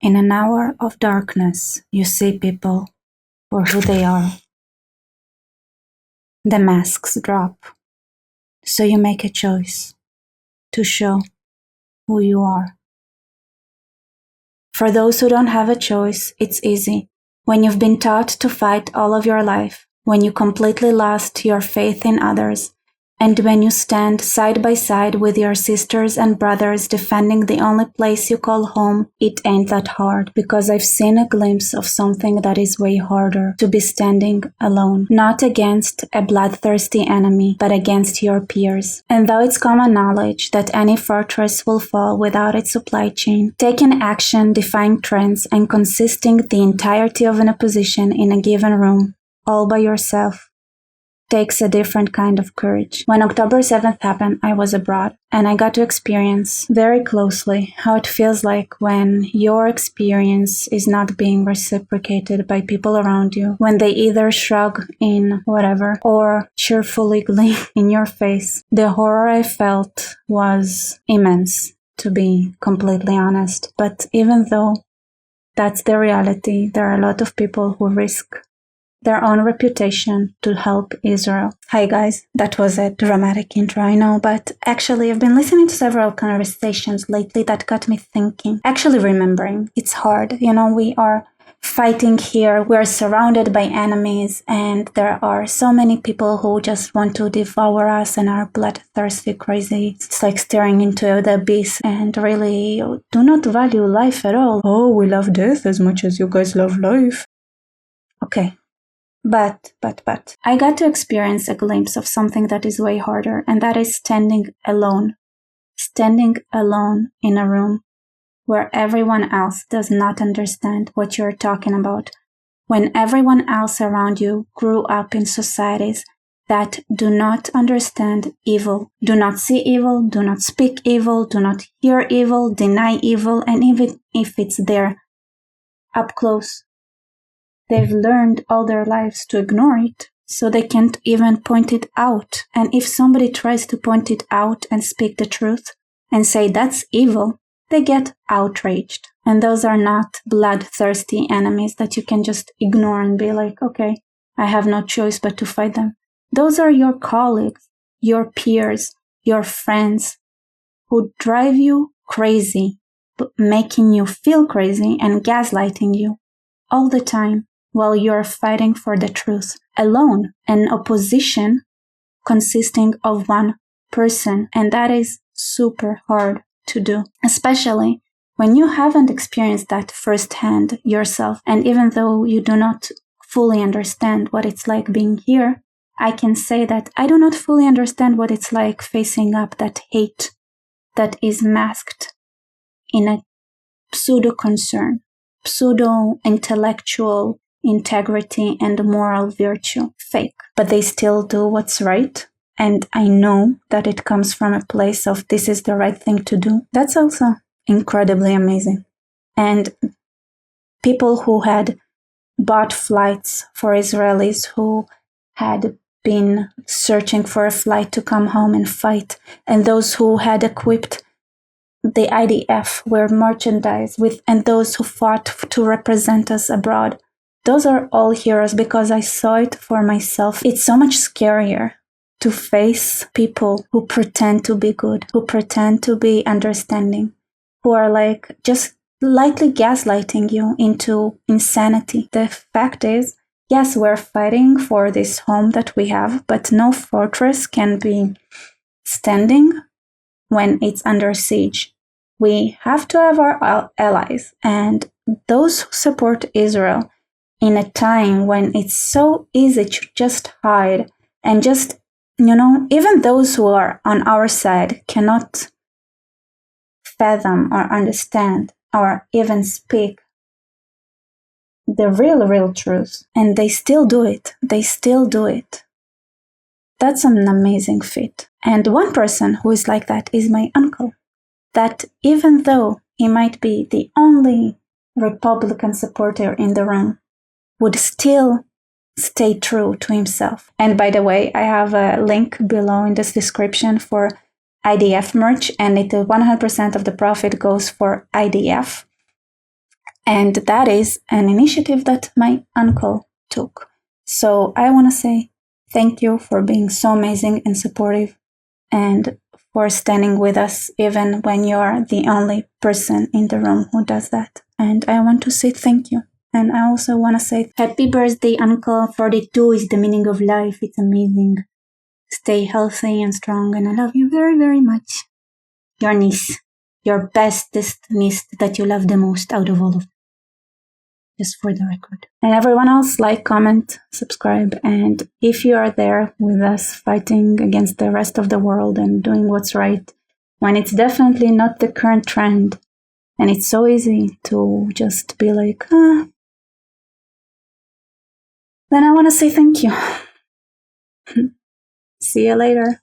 In an hour of darkness, you see people for who they are. The masks drop, so you make a choice to show who you are. For those who don't have a choice, it's easy. When you've been taught to fight all of your life, when you completely lost your faith in others, and when you stand side by side with your sisters and brothers defending the only place you call home, it ain't that hard, because I've seen a glimpse of something that is way harder, to be standing alone, not against a bloodthirsty enemy, but against your peers. And though it's common knowledge that any fortress will fall without its supply chain, taking action, defying trends, and consisting the entirety of an opposition in a given room, all by yourself, takes a different kind of courage. When October 7th happened, I was abroad, and I got to experience very closely how it feels like when your experience is not being reciprocated by people around you, when they either shrug in whatever or cheerfully glee in your face. The horror I felt was immense, to be completely honest. But even though that's the reality, there are a lot of people who risk their own reputation to help Israel. Hi guys, that was a dramatic intro, I know, but actually I've been listening to several conversations lately that got me thinking, actually remembering. It's hard, we are fighting here, we're surrounded by enemies, and there are so many people who just want to devour us and are bloodthirsty, crazy. It's like staring into the abyss and really do not value life at all. Oh, we love death as much as you guys love life. Okay. But, I got to experience a glimpse of something that is way harder, and that is standing alone in a room where everyone else does not understand what you're talking about, when everyone else around you grew up in societies that do not understand evil, do not see evil, do not speak evil, do not hear evil, deny evil, and even if it's there, up close, they've learned all their lives to ignore it, so they can't even point it out. And if somebody tries to point it out and speak the truth and say that's evil, they get outraged. And those are not bloodthirsty enemies that you can just ignore and be like, okay, I have no choice but to fight them. Those are your colleagues, your peers, your friends who drive you crazy, making you feel crazy and gaslighting you all the time, while you're fighting for the truth, alone, an opposition consisting of one person. And that is super hard to do, especially when you haven't experienced that firsthand yourself. And even though you do not fully understand what it's like being here, I can say that I do not fully understand what it's like facing up that hate that is masked in a pseudo-concern, pseudo-intellectual integrity and moral virtue, fake. But they still do what's right. And I know that it comes from a place of this is the right thing to do. That's also incredibly amazing. And people who had bought flights for Israelis who had been searching for a flight to come home and fight, and those who had equipped the IDF with merchandise and those who fought to represent us abroad. Those are all heroes because I saw it for myself. It's so much scarier to face people who pretend to be good, who pretend to be understanding, who are like just lightly gaslighting you into insanity. The fact is, yes, we're fighting for this home that we have, but no fortress can be standing when it's under siege. We have to have our allies, and those who support Israel in a time when it's so easy to just hide and just, even those who are on our side cannot fathom or understand or even speak the real truth. And they still do it. That's an amazing feat. And one person who is like that is my uncle. That even though he might be the only Republican supporter in the room, would still stay true to himself. And by the way, I have a link below in this description for IDF merch, and 100% of the profit goes for IDF. And that is an initiative that my uncle took. So I want to say thank you for being so amazing and supportive, and for standing with us even when you're the only person in the room who does that. And I want to say thank you. And I also want to say happy birthday, Uncle. 42 is the meaning of life. It's amazing. Stay healthy and strong, and I love you very, very much. Your niece. Your bestest niece that you love the most out of all of them. Just for the record. And everyone else, like, comment, subscribe. And if you are there with us fighting against the rest of the world and doing what's right, when it's definitely not the current trend, and it's so easy to just be like, then I want to say thank you. See you later.